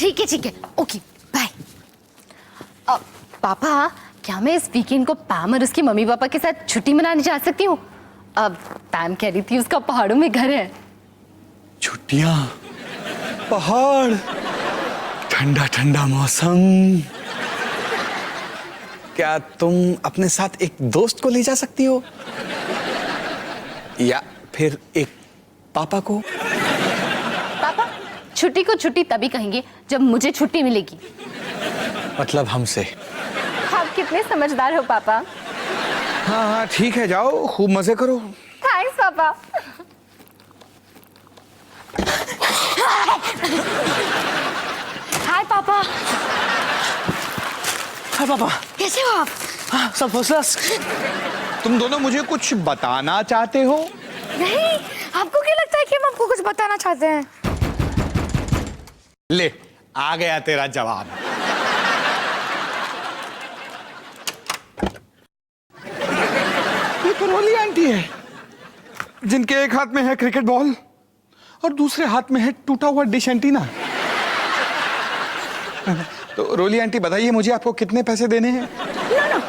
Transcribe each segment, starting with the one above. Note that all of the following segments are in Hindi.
ठीक है, ओके बाय। पापा, क्या मैं इस वीकेंड को पैम और उसके मम्मी पापा के साथ छुट्टी मनाने जा सकती हूँ? अब पैम कह रही थी उसका पहाड़ों में घर है। छुट्टियां, पहाड़, ठंडा ठंडा मौसम। क्या तुम अपने साथ एक दोस्त को ले जा सकती हो, या फिर एक पापा को? पापा, छुट्टी को छुट्टी तभी कहेंगे जब मुझे छुट्टी मिलेगी। मतलब हमसे? आप कितने समझदार हो पापा। हाँ हाँ ठीक है, जाओ खूब मजे करो। थैंक्स पापा। हाय पापा। हाँ पापा, कैसे हो आप? हाँ सब फर्स्ट। तुम दोनों मुझे कुछ बताना चाहते हो? नहीं, आपको क्या लगता है कि हम आपको कुछ बताना चाहते हैं? ले, आ गया तेरा जवाब। ये तो रोली आंटी है, जिनके एक हाथ में है क्रिकेट बॉल और दूसरे हाथ में है टूटा हुआ डिश एंटीना। तो रोली आंटी बताइए, मुझे आपको कितने पैसे देने हैं? नो,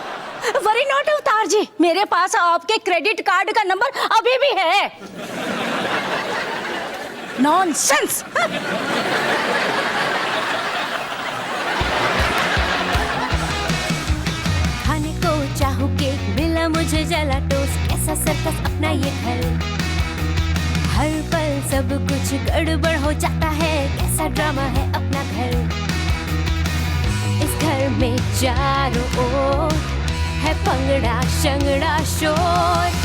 वरी नॉट अवतार जी, मेरे पास आपके क्रेडिट कार्ड का नंबर अभी भी है। नॉनसेंस। खाने को चाहूं केक, मिला मुझे जला टोस्ट, कैसा सर्कस अपना ये घर। हर पल सब कुछ गड़बड़ हो जाता है, कैसा ड्रामा है अपना घर। इस घर में चारों ओर है पंगड़ा शंगड़ा शोर।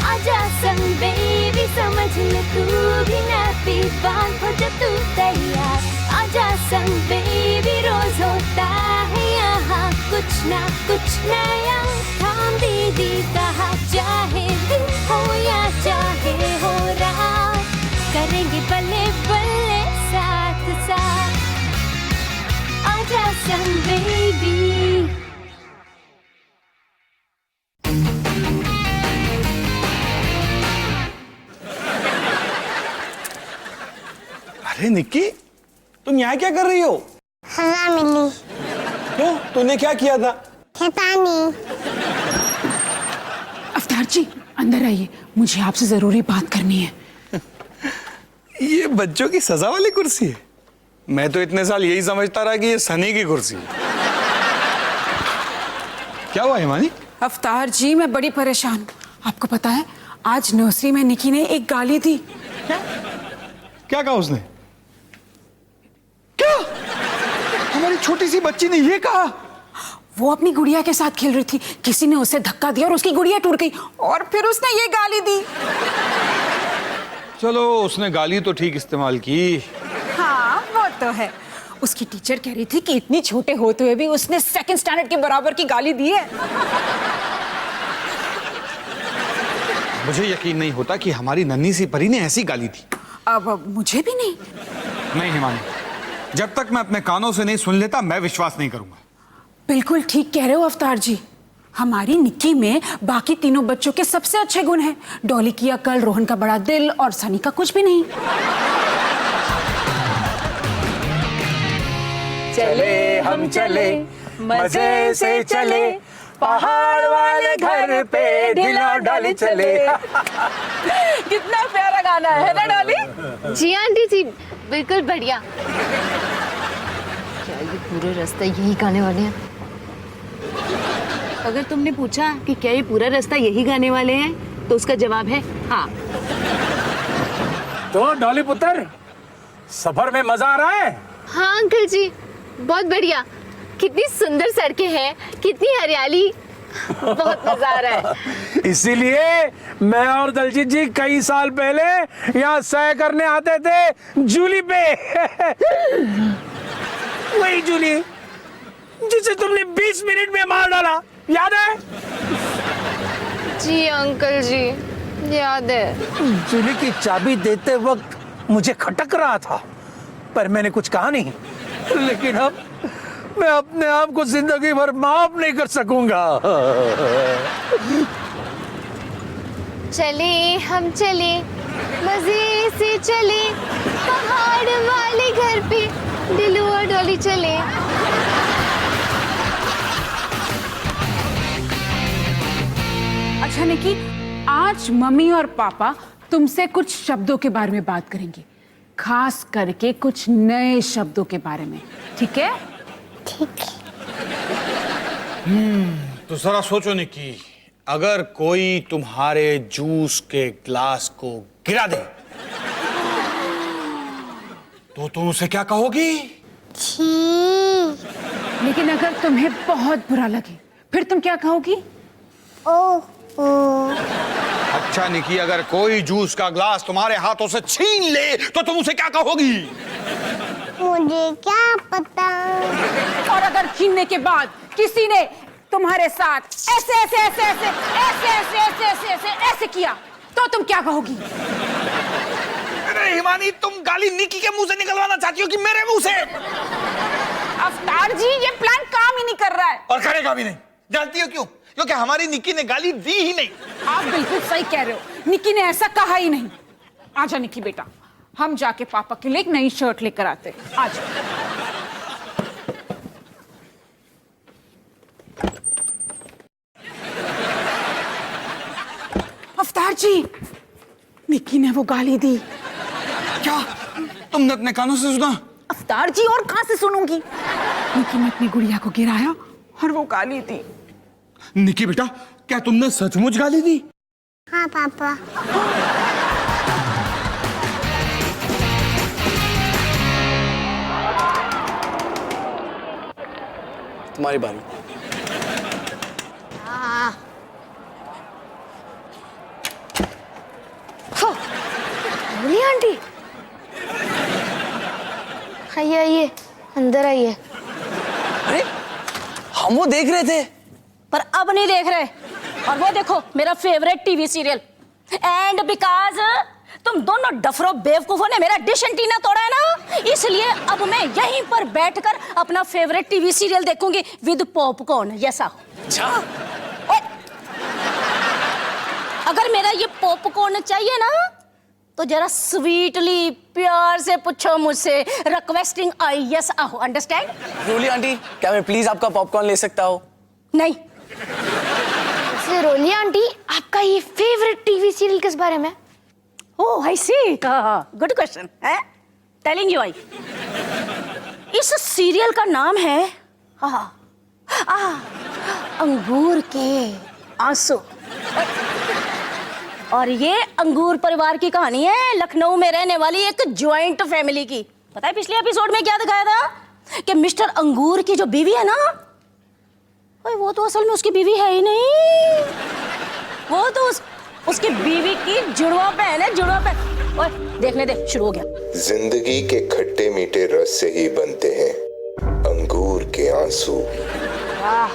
आजा संग बेबी, समझ ले तू भी नापी बात हो जा तू तैयार। आजा संग बेबी, रोज होता है यहाँ कुछ ना कुछ नया। थाम दीदी कहा, चाहे दिन हो या चाहे हो रात, करेंगे बल्ले बल्ले साथ साथ। आजा संग बेबी। अरे निक्की, तुम यहाँ क्या कर रही हो? हवा मिली। क्यों, तूने क्या किया था? पता नहीं। अवतार जी अंदर आइए, मुझे आपसे जरूरी बात करनी है। ये बच्चों की सजा वाली कुर्सी है? मैं तो इतने साल यही समझता रहा कि ये सनी की कुर्सी है। क्या हुआ हिमानी? अवतार जी मैं बड़ी परेशान हूँ। आपको पता है आज नर्सरी में निकी ने एक गाली दी। क्या कहा उसने? क्या? हमारी छोटी सी बच्ची ने ये कहा? वो अपनी गुड़िया के साथ खेल रही थी, किसी ने उसे धक्का दिया और उसकी गुड़िया टूट गई और फिर उसने ये गाली दी। चलो उसने गाली तो ठीक इस्तेमाल की। हाँ वो तो है। उसकी टीचर कह रही थी कि इतनी छोटे होते हुए भी उसने सेकंड स्टैंडर्ड के बराबर की गाली दी है। मुझे यकीन नहीं होता कि हमारी नन्ही सी परी ने ऐसी गाली दी। अब मुझे भी नहीं। नहीं हिमानी, जब तक मैं अपने कानों से नहीं सुन लेता मैं विश्वास नहीं करूंगा। बिल्कुल ठीक कह रहे हो अवतार जी। हमारी निक्की में बाकी तीनों बच्चों के सबसे अच्छे गुण हैं। डॉली की अकल, रोहन का बड़ा दिल और सनी का कुछ भी नहीं। चले हम चले, मजे से चले, पहाड़ वाले घर पे ढिला डॉली चले। कितना प्यारा गाना है ना डॉली? जी आंटी जी, बिल्कुल बढ़िया। क्या ये पूरे रास्ता यही गाने वाले हैं? अगर तुमने पूछा कि क्या ये पूरा रास्ता यही गाने वाले हैं तो उसका जवाब है हाँ। तो डॉली पुत्र, सफर में मजा आ रहा है? हाँ अंकल जी, बहुत बढ़िया। कितनी सुंदर सड़कें हैं, कितनी हरियाली, बहुत मजा आ रहा है। इसीलिए मैं और दलजीत जी कई साल पहले यहाँ सैर करने आते थे जूली पे। वही जूली जिसे तुमने 20 मिनट में मार डाला, याद है? जी अंकल जी, याद है। जूली की चाबी देते वक्त मुझे खटक रहा था, पर मैंने कुछ कहा नहीं। लेकिन अब मैं अपने आप को जिंदगी भर माफ नहीं कर सकूंगा। चले हम चले, मजे से चले, पहाड़ वाले घर पे डिलू और डॉली चले। अच्छा निकी, आज मम्मी और पापा तुमसे कुछ शब्दों के बारे में बात करेंगे, खास करके कुछ नए शब्दों के बारे में, ठीक है? ठीक है। तो जरा सोचो निकी, अगर कोई तुम्हारे जूस के ग्लास को गिरा दे तो तुम उसे क्या कहोगी? छी। लेकिन अगर तुम्हें बहुत बुरा लगे फिर तुम क्या कहोगी? ओ। अच्छा निकी, अगर कोई जूस का ग्लास तुम्हारे हाथों से छीन ले तो तुम उसे क्या कहोगी? मुझे क्या पता। और अगर छीनने के बाद किसी ने तुम्हारे साथ ऐसे ऐसे ऐसे ऐसे ऐसे ऐसे ऐसे ऐसे ऐसे ऐसे किया तो तुम क्या कहोगी? अरे हिमानी, तुम गाली निकी के मुंह से निकलवाना चाहती हो कि मेरे मुंह से? अवतार जी, ये प्लान काम ही नहीं कर रहा है। और करेगा भी नहीं। जानती हो क्यों? क्योंकि हमारी निकी ने गाली दी ही नहीं। आप बिल्कुल सही कह रहे हो, निकी ने ऐसा कहा ही नहीं। आजा निकी बेटा, हम जाके पापा के लिए एक नई शर्ट लेकर आते हैं। आजा। अवतार जी, निकी ने वो गाली दी। क्या तुमने अपने कानों से सुना? अवतार जी, और कहां से सुनूंगी? निकी ने अपनी गुड़िया को गिराया और वो गाली दी। निकी बेटा, क्या तुमने सचमुच गाली दी? हाँ पापा। तुम्हारी बारी। बोलिए आंटी। आइए आइए, अंदर आइए। अरे हम वो देख रहे थे। पर अब नहीं देख रहे। और वो देखो मेरा favourite TV serial. And because तुम दोनों डफरो बेवकूफों ने मेरा डिश एंटीना तोड़ा है ना, इसलिए अब मैं यहीं पर बैठकर अपना फेवरेट टीवी सीरियल देखूंगी विद पॉपकॉर्न। जैसा अच्छा, अगर मेरा ये पॉपकॉर्न चाहिए ना तो जरा स्वीटली प्यार से पूछो मुझसे। रिक्वेस्टिंग आई यस आहो, अंडरस्टैंड? रोली आंटी, क्या मैं प्लीज आपका पॉपकॉर्न ले सकता हूँ? नहीं। रोली आंटी, आपका ये फेवरेट टीवी सीरियल किस बारे में? ओह आई सी, गुड क्वेश्चन है। टेलिंग यू आई, इस सीरियल का नाम है अंगूर के आंसू। और ये अंगूर परिवार की कहानी है, लखनऊ में रहने वाली एक ज्वाइंट फैमिली की। पता है पिछले एपिसोड में क्या दिखाया था कि मिस्टर अंगूर की जो बीवी है ना, वो तो असल में उसकी बीवी है ही नहीं। वो तो उसकी बीवी की जुड़वा बहन है, जुड़वा बहन। ओए देखने दे, शुरू हो गया। जिंदगी के खट्टे मीठे रस से ही बनते हैं अंगूर के आंसू। वाह,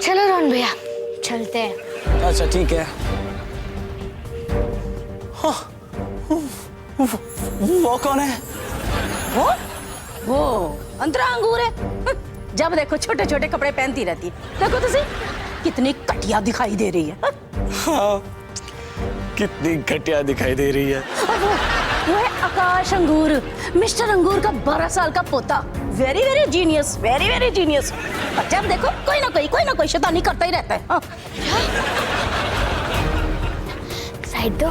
चलो रोहन भैया चलते हैं। अच्छा ठीक है। वो कौन है? वो अंतरा अंगूर है। जब देखो छोटे छोटे कपड़े पहनती रहती है। देखो तुझे कितनी घटिया दिखाई दे रही है। हाँ, कितनी घटिया दिखाई दे रही है। वो है आकाश अंगूर, मिस्टर अंगूर का 12 साल का पोता। Very very genius, very very genius. जब देखो कोई ना कोई शैतानी करता ही रहता है। हाँ। साइड दो।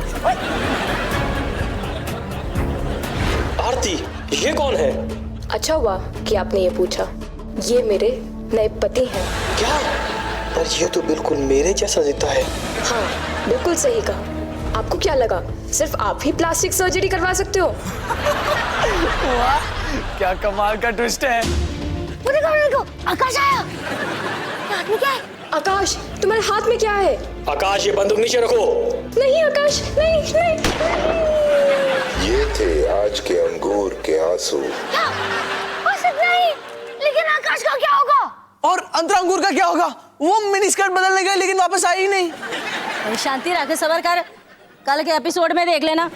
आरती, ये कौन है? अच्छा हुआ कि आपने ये पूछा। ये मेरे नए पति हैं। क्या? पर ये तो बिल्कुल मेरे जैसा दिखता है। हाँ, बिल्कुल सही कहा। आपको क्या लगा सिर्फ आप ही प्लास्टिक सर्जरी करवा सकते हो? वाह, क्या कमाल का ट्विस्ट है। वो देखो आकाश आया। हाथ में क्या है? आकाश, तुम्हारे हाथ में क्या है? आकाश, ये बंदूक नीचे रखो। नहीं आकाश, नहीं। ये थे आज के अंगूर के आंसू। नहीं, लेकिन आकाश का क्या होगा? और अंतरा अंगूर का क्या होगा? वो मिनी स्कर्ट बदलने गए लेकिन वापस आई ही नहीं। शांति रख, सबर कर, कल के एपिसोड में देख लेना।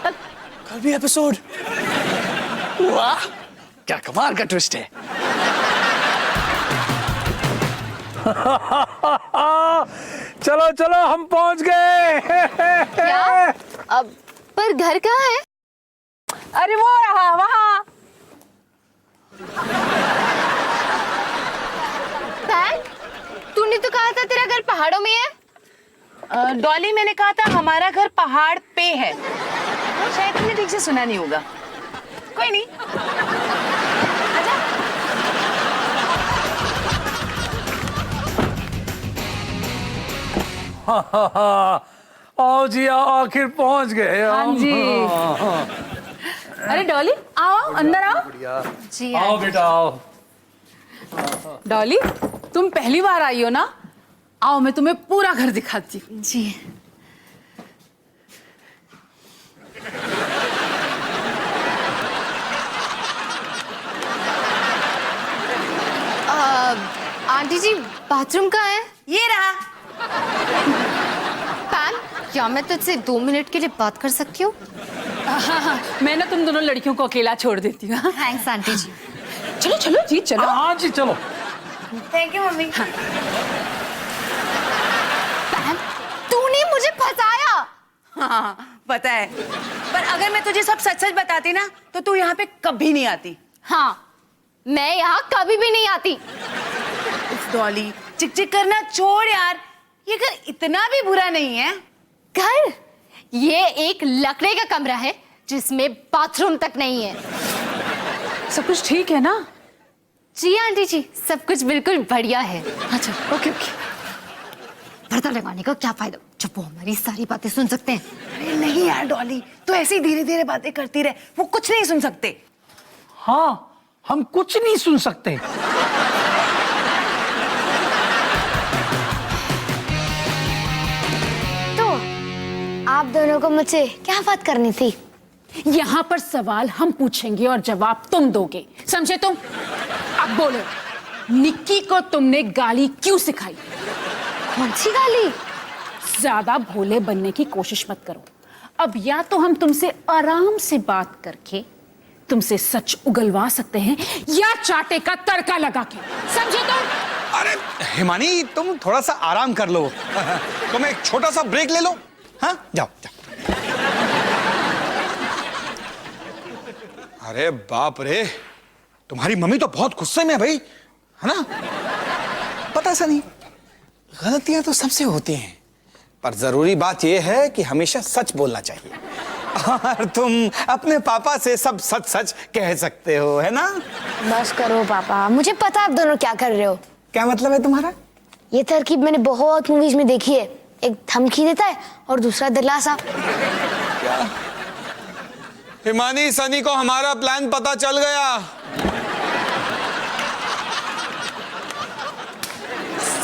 कल भी एपिसोड? वाह, क्या कमाल का ट्विस्ट है। चलो चलो, हम पहुंच गए। क्या? अब पर घर कहाँ है? अरे वो रहा वहाँ। पैन, तूने तो कहा था तेरा घर पहाड़ों में है। डॉली, मैंने कहा था हमारा घर पहाड़ पे है। शायद तुमने ठीक से सुना नहीं होगा। कोई नहीं, आजा। आओ जी आओ, आखिर पहुंच गए। हाँ जी। अरे डॉली, आओ अंदर आओ। जी आओ बेटा आओ। डॉली, तुम पहली बार आई हो ना? आओ मैं तुम्हें पूरा घर दिखाती हूँ। जी। आंटी जी, बाथरूम कहाँ है? ये रहा। पैन, क्या मैं तुझसे 2 मिनट के लिए बात कर सकती हूँ? हाँ, मैं ना तुम दोनों लड़कियों को अकेला छोड़ देती हूँ। थैंक्स आंटी जी। चलो चलो जी, चलो। हाँ जी चलो। Thank you mummy. पैन, तूने मुझे फंसाया। हाँ पता है, पर अगर मैं तुझे सब सच सच बताती ना तो तू यहाँ पे कभी नहीं आती। हाँ, मैं यहाँ कभी भी नहीं आती। डॉली, चिक चिक करना छोड़ यार, ये घर इतना भी बुरा नहीं है। घर? ये एक लकड़े का कमरा है जिसमें बाथरूम तक नहीं है। सब कुछ ठीक है ना? जी आंटी जी, सब कुछ बिल्कुल बढ़िया है। अच्छा, ओके ओके। पर्दा लगाने का क्या फायदा जब वो हमारी सारी बातें सुन सकते हैं। अरे नहीं यार डॉली, तो ऐसी धीरे धीरे बातें करती रहे, वो कुछ नहीं सुन सकते। हाँ, हम कुछ नहीं सुन सकते। तो आप दोनों को मुझसे क्या बात करनी थी? यहाँ पर सवाल हम पूछेंगे और जवाब तुम दोगे, समझे तुम? अब बोलो, निक्की को तुमने गाली क्यों सिखाई? कौन सी गाली? ज्यादा भोले बनने की कोशिश मत करो। अब या तो हम तुमसे आराम से बात करके तुमसे सच उगलवा सकते हैं, या चाटे का तड़का लगा के, समझे तुम? अरे हिमानी, तुम थोड़ा सा आराम कर लो। तुम एक छोटा सा ब्रेक ले लो। हाँ, जाओ जाओ। अरे बाप रे, तुम्हारी मम्मी तो बहुत गुस्से में है भाई, है ना? पता ऐसा नहीं, गलतियां तो सबसे होती हैं, पर जरूरी बात यह है कि हमेशा सच बोलना चाहिए। और तुम अपने पापा से सब सच सच कह सकते हो, है ना? बस करो पापा, मुझे पता है आप दोनों क्या कर रहे हो। क्या मतलब है तुम्हारा? ये तरकीब मैंने बहुत मूवीज में देखी है। एक धमकी देता है और दूसरा दिलासा। हिमानी, सनी को हमारा प्लान पता चल गया।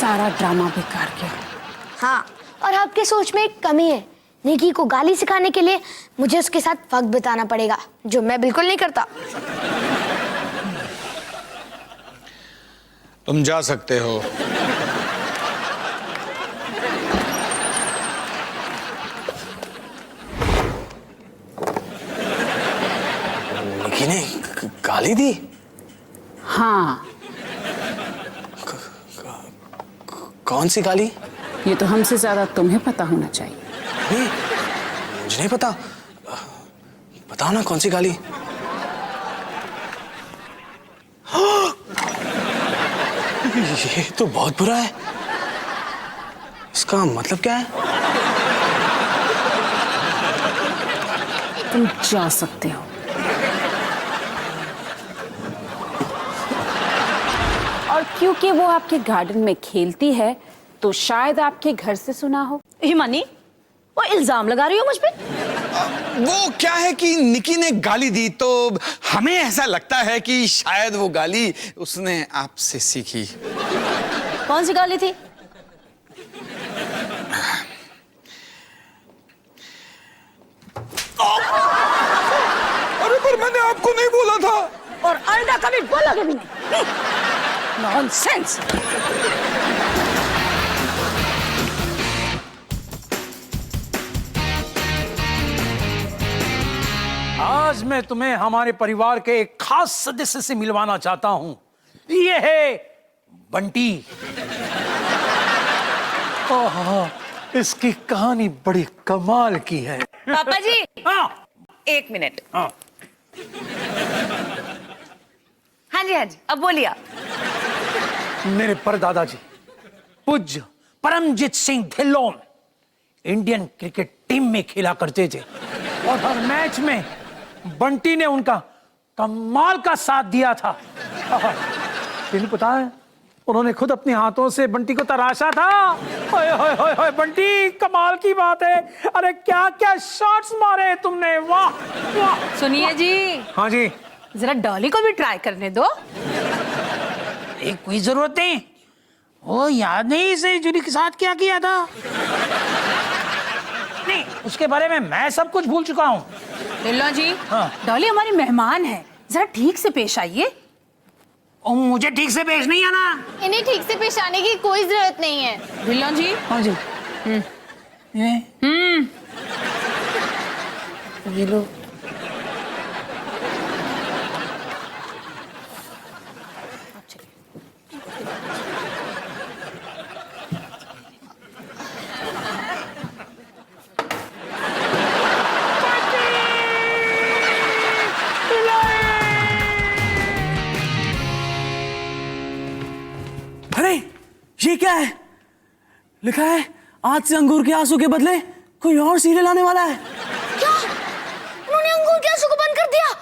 सारा ड्रामा बेकार गया। हाँ, और आपकी सोच में एक कमी है। निकी को गाली सिखाने के लिए मुझे उसके साथ वक्त बिताना पड़ेगा, जो मैं बिल्कुल नहीं करता। तुम जा सकते हो। निकी ने गाली दी? हाँ, कौन सी गाली? ये तो हमसे ज्यादा तुम्हें पता होना चाहिए। नहीं, मुझे नहीं पता। बताओ ना कौन सी गाली? ये तो बहुत बुरा है। इसका मतलब क्या है? तुम जा सकते हो। और क्योंकि वो आपके गार्डन में खेलती है तो शायद आपके घर से सुना हो। हिमानी, वो इल्जाम लगा रही हो मुझ पे? वो क्या है कि निकी ने गाली दी तो हमें ऐसा लगता है कि शायद वो गाली उसने आपसे सीखी। कौन सी गाली थी? अरे पर मैंने आपको नहीं बोला था। और आइंदा कभी बोलोगे भी नहीं। नॉनसेंस। आज मैं तुम्हें हमारे परिवार के एक खास सदस्य से मिलवाना चाहता हूं। ये है बंटी। ओह, इसकी कहानी बड़ी कमाल की है। पापा जी, हाँ, 1 मिनट। हाँ। हाँ हाँ जी, अब बोलिए आप। मेरे परदादा जी पूज्य Paramjit Singh Dhillon Indian cricket team में खेला करते थे और हर मैच में बंटी ने उनका कमाल का साथ दिया था। तुम्हें पता है उन्होंने खुद अपने हाथों से बंटी को तराशा था। ओए होए होए होए बंटी, कमाल की बात है। अरे क्या क्या शॉट्स मारे तुमने, वाह वाह। सुनिए जी, हाँ जी, जरा डॉली को भी ट्राई करने दो। एक कोई जरूरत नहीं, वो याद नहीं इसे जूली के साथ क्या किया था। नहीं, उसके बारे में मैं सब कुछ भूल चुका हूँ। ढिल्लों जी, हाँ। डॉली हमारी मेहमान है, जरा ठीक से पेश आइए। मुझे ठीक से पेश नहीं आना। इन्हें ठीक से पेश आने की कोई जरूरत नहीं है। ढिल्लों जी, हाँ जी, ये लो। अरे ये क्या है? लिखा है आज से अंगूर के आंसू के बदले कोई और सीरियल आने वाला है। क्या उन्होंने अंगूर के आंसू को बंद कर दिया?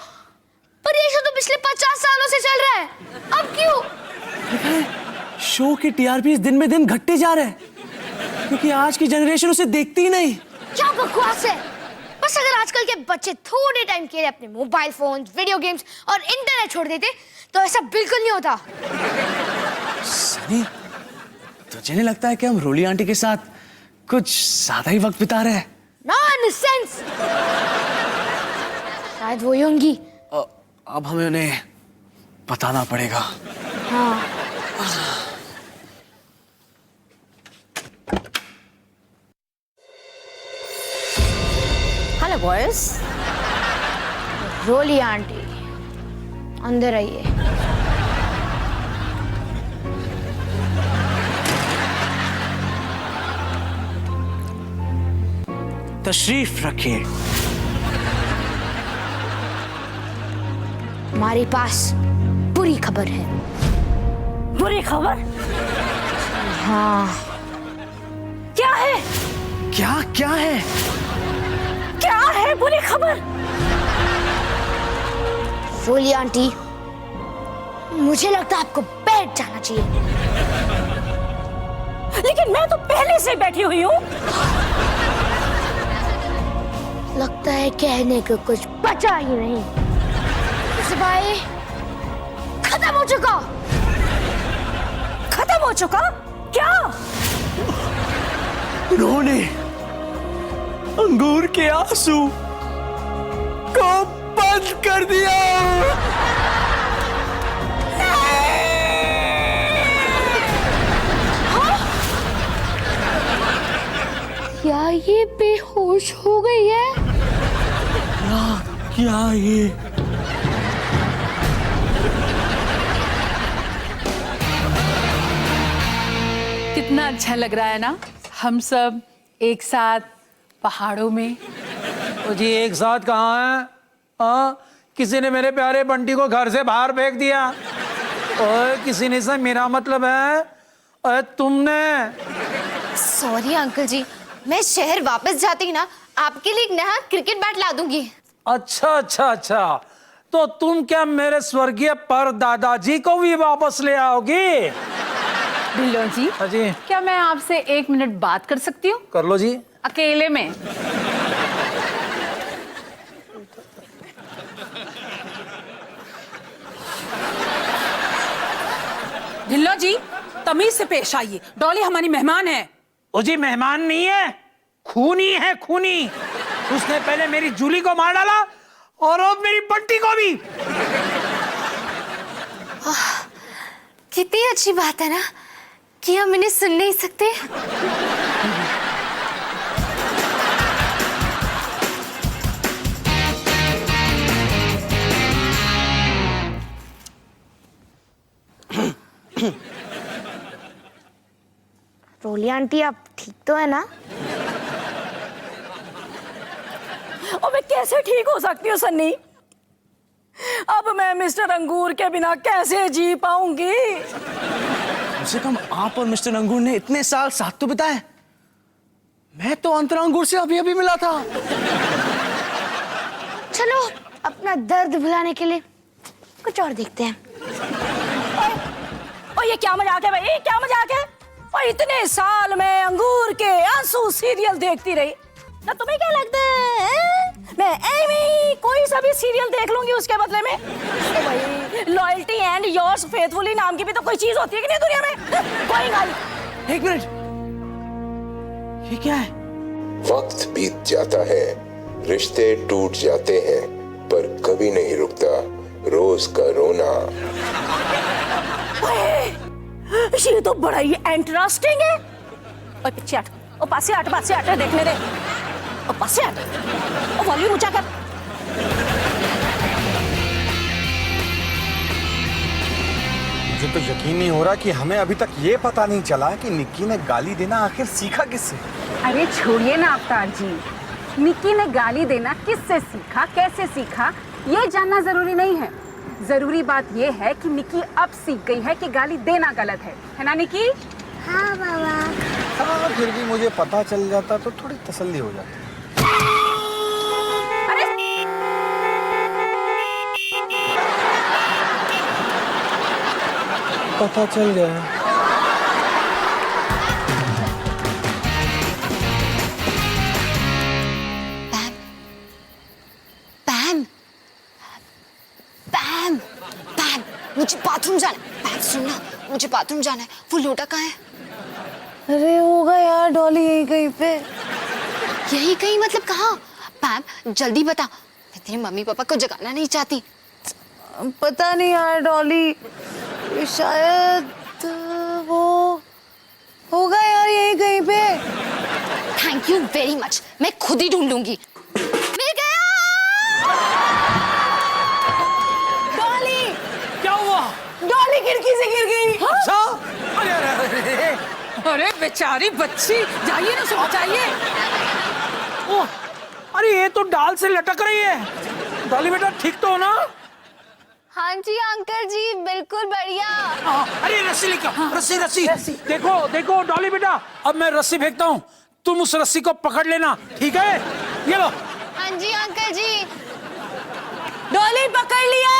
पर ये शो तो पिछले 50 सालों से चल रहा है, अब क्यों? लिखा है शो के टीआरपी दिन में दिन घटते जा रहे हैं क्योंकि आज की जनरेशन उसे देखती ही नहीं। क्या बकवास है। बस अगर आजकल के बच्चे थोड़े टाइम के लिए अपने मोबाइल फोन, वीडियो गेम्स और इंटरनेट छोड़ देते तो ऐसा बिल्कुल नहीं होता। सनी, तुझे नहीं लगता है कि हम रोली आंटी के साथ कुछ ज्यादा ही वक्त बिता रहे हैं? नॉनसेंस। शायद वो ही होंगी। अब हमें उन्हें बताना पड़ेगा। हाँ। Hello boys. रोली आंटी, अंदर आइए। तशरीफ रखिए। हमारे पास बुरी खबर है। बुरी खबर? हाँ। क्या है? क्या क्या है? क्या है बुरी खबर? रोली आंटी, मुझे लगता है आपको बैठ जाना चाहिए। लेकिन मैं तो पहले से बैठी हुई हूँ। लगता है कहने को कुछ बचा ही नहीं। सिपाही, खत्म हो चुका। खत्म हो चुका? क्या? उन्होंने अंगूर के आंसू को बंद कर दिया। क्या ये बेहोश हो गई है? क्या ये? कितना अच्छा लग रहा है ना, हम सब एक साथ पहाड़ों में। तो जी एक साथ कहाँ है? हाँ, किसी ने मेरे प्यारे बंटी को घर से बाहर फेंक दिया और किसी ने से मेरा मतलब है और तुमने। सॉरी अंकल जी, मैं शहर वापस जाती ही ना आपके लिए एक नया क्रिकेट बैट ला दूंगी। अच्छा अच्छा अच्छा, तो तुम क्या मेरे स्वर्गीय पर दादाजी को भी वापस ले आओगी? ढिल्लों जी, हाँ जी, क्या मैं आपसे 1 मिनट बात कर सकती हूँ? कर लो जी। अकेले में। ढिल्लों जी, तमीज से पेश आइए, डॉली हमारी मेहमान है। ओ जी मेहमान नहीं है, खूनी है, खूनी। उसने पहले मेरी जूली को मार डाला और अब मेरी बंटी को भी। कितनी अच्छी बात है ना कि हम इन्हें सुन नहीं सकते। रोली आंटी, आप ठीक तो है ना? और मैं कैसे ठीक हो सकती हूँ सन्नी? अब मैं मिस्टर अंगूर के बिना कैसे जी पाऊंगी? कम से कम आप और मिस्टर अंगूर ने इतने साल साथ तो बिताए। मैं तो अंतरा अंगूर से अभी अभी मिला था। चलो अपना दर्द भुलाने के लिए कुछ और देखते हैं। और ये क्या मजाक है भाई, क्या मजाक है? और इतने साल मैं अंगूर के आंसू सीरियल देखती रही, ना तुम्हें क्या लगता है मैं एमी कोई सा भी सीरियल देख लूंगी उसके बदले में? तो भाई लॉयल्टी एंड योर्स फेथफुली नाम की भी तो कोई चीज होती है कि नहीं दुनिया में? कोई नहीं। एक मिनट, ये क्या है? वक्त बीत जाता है, रिश्ते टूट जाते हैं, पर कभी नहीं रुकता रोज का रोना। ये तो बड़ा ही इंटरेस्टिंग है। और पीछे हट, और पासे हट, देखने दे। और पासे हट, और वॉल्यूम ऊंचा कर। मुझे तो यकीन नहीं हो रहा कि हमें अभी तक ये पता नहीं चला कि निक्की ने गाली देना आखिर सीखा किससे। अरे छोड़िए ना अवतार जी, निक्की ने गाली देना किससे सीखा, कैसे सीखा, ये जानना जरूरी नहीं है। जरूरी बात ये है कि निक्की अब सीख गई है कि गाली देना गलत है ना निक्की? हाँ बाबा। हाँ, फिर भी मुझे पता चल जाता तो थोड़ी तसल्ली हो जाती। पता चल गया। पैम, पैम, पैम, मुझे बाथरूम जाना है। पैम सुनना, मुझे बाथरूम जाना है। वो लोटा कहाँ है? अरे होगा यार डॉली यहीं कहीं पे। यही कहीं मतलब कहाँ? पैम जल्दी बता, मैं तेरे मम्मी पापा को जगाना नहीं चाहती। पता नहीं यार डॉली, शायद वो होगा यार यहीं कहीं पे। थैंक यू वेरी मच, मैं खुद ही ढूंढ लूंगी। मिल गया। डॉली, क्या हुआ? डॉली खिड़की से गिर गई। अच्छा? अरे अरे बेचारी बच्ची, जाइए ना, उसको बचाइए। ओह, अरे ये तो डाल से लटक रही है। डॉली बेटा ठीक तो हो ना? हाँ जी अंकल जी, बिल्कुल बढ़िया। अरे रस्सी लेके आओ, रस्सी। देखो देखो डॉली बेटा, अब मैं रस्सी फेंकता हूँ, तुम उस रस्सी को पकड़ लेना, ठीक है? ये लो। हाँ जी अंकल जी। डॉली पकड़ लिया?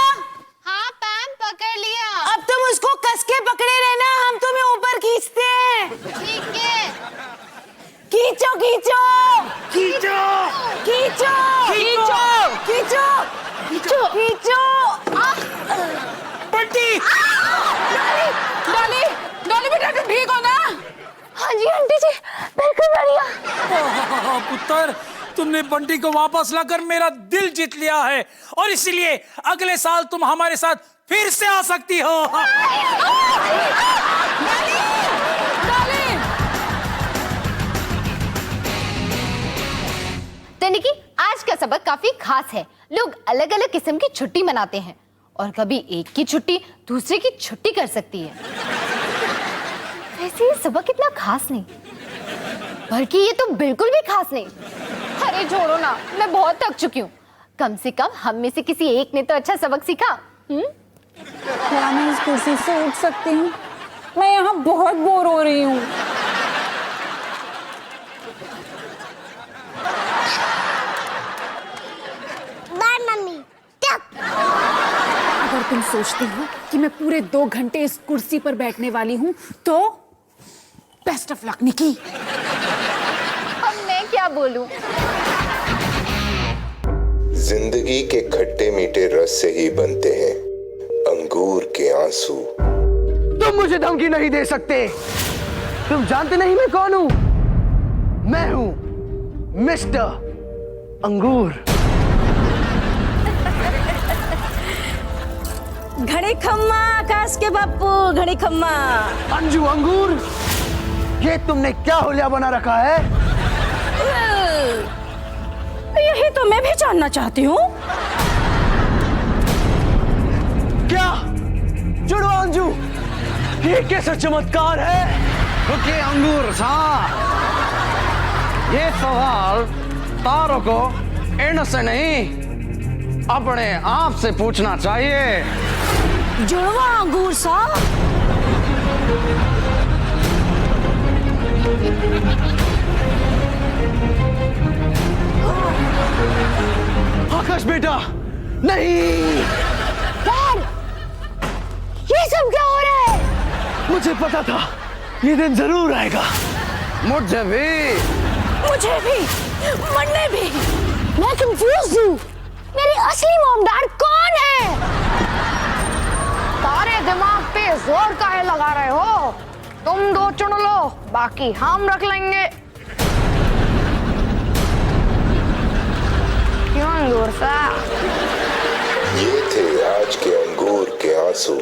हाँ पैम पकड़ लिया। अब तुम उसको कस के पकड़े रहना, हम तुम्हें ऊपर खींचते हैं। ठीक है। खींचो खींचो खींचो खींचो खींचो खींचो खींचो खींचो। बंटी। डॉली, डॉली बेटा तुम ठीक हो ना? हाँ जी आंटी जी, बिल्कुल बढ़िया। पुत्र, तुमने बंटी को वापस लाकर मेरा दिल जीत लिया है, और इसीलिए अगले साल तुम हमारे साथ फिर से आ सकती हो। तो निकी, आज का सबक काफी खास है। लोग अलग अलग किस्म की छुट्टी मनाते हैं, और कभी एक की छुट्टी दूसरे की छुट्टी कर सकती है। वैसे ये सबक इतना खास नहीं, बल्कि ये तो बिल्कुल भी खास नहीं। अरे छोड़ो ना, मैं बहुत थक चुकी हूँ। कम से कम हम में से किसी एक ने तो अच्छा सबक सीखा। क्या मैं इस कुर्सी से उठ सकती हूँ? मैं यहाँ बहुत बोर हो रही हूँ। Bye mummy. अगर तुम सोचती हो कि मैं पूरे 2 घंटे इस कुर्सी पर बैठने वाली हूँ तो बेस्ट ऑफ लक निकी। अब मैं क्या बोलूं? जिंदगी के खट्टे मीठे रस से ही बनते हैं अंगूर के आंसू। तुम मुझे धमकी नहीं दे सकते। तुम जानते नहीं मैं कौन हूं? मैं हूं मिस्टर अंगूर। घड़ी खम्मा आकाश के बापू, घड़ी खम्मा। अंजू अंगूर, ये तुमने क्या होलिया बना रखा है? यही तो मैं भी जानना चाहती हूँ। क्या जुड़वा अंजू, ये कैसा चमत्कार है? रुकिए अंगूर साहब, ये सवाल तारों को इन से नहीं अपने आप से पूछना चाहिए। जुड़वा अंगूर सा। आकाश बेटा, नहीं। डैड, ये सब क्या हो रहा है? मुझे पता था ये दिन जरूर आएगा। मुझे भी। मुझे भी, मन्ने भी। मैं कंफ्यूज हूँ। मेरी असली मॉम डैड कौन है? सारे दिमाग पे जोर काहे लगा रहे हो? तुम दो चुन लो, बाकी हम रख लेंगे। क्यों अंगूर सा? ये थे आज के अंगूर के आंसू।